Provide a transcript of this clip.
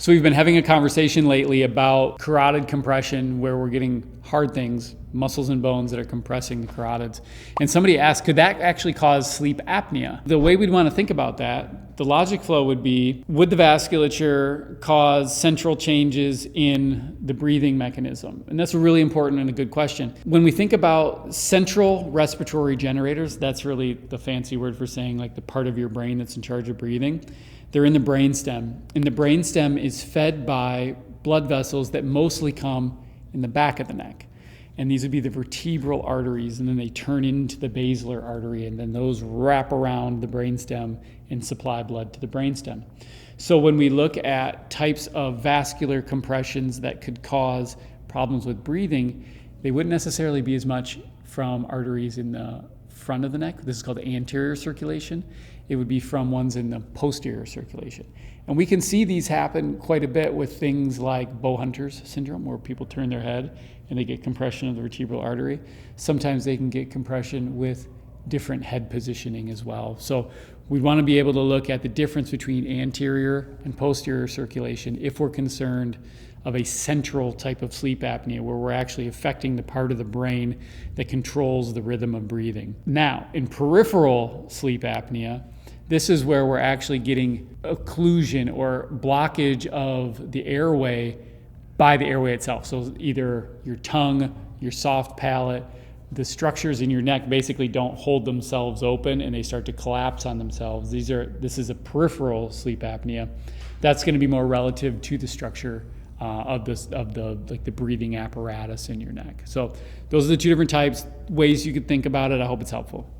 So we've been having a conversation lately about carotid compression, where we're getting hard things, muscles and bones that are compressing the carotids. And somebody asked, could that actually cause sleep apnea? The way we'd want to think about that, the logic flow would be, would the vasculature cause central changes in the breathing mechanism? And that's a really important and a good question. When we think about central respiratory generators, that's really the fancy word for saying like the part of your brain that's in charge of breathing. They're in the brainstem, and the brainstem is fed by blood vessels that mostly come in the back of the neck. And these would be the vertebral arteries, and then they turn into the basilar artery, and then those wrap around the brainstem and supply blood to the brainstem. So when we look at types of vascular compressions that could cause problems with breathing, they wouldn't necessarily be as much from arteries in the front of the neck. This is called anterior circulation. It would be from ones in the posterior circulation. And we can see these happen quite a bit with things like Bowhunter's syndrome, where people turn their head and they get compression of the vertebral artery. Sometimes they can get compression with different head positioning as well. So we want to be able to look at the difference between anterior and posterior circulation if we're concerned of a central type of sleep apnea, where we're actually affecting the part of the brain that controls the rhythm of breathing. Now, in peripheral sleep apnea, this is where we're actually getting occlusion or blockage of the airway by the airway itself. So either your tongue, your soft palate, the structures in your neck basically don't hold themselves open and they start to collapse on themselves. This is a peripheral sleep apnea. That's going to be more relative to the structure of the breathing apparatus in your neck. So those are the two different types, ways you could think about it. I hope it's helpful.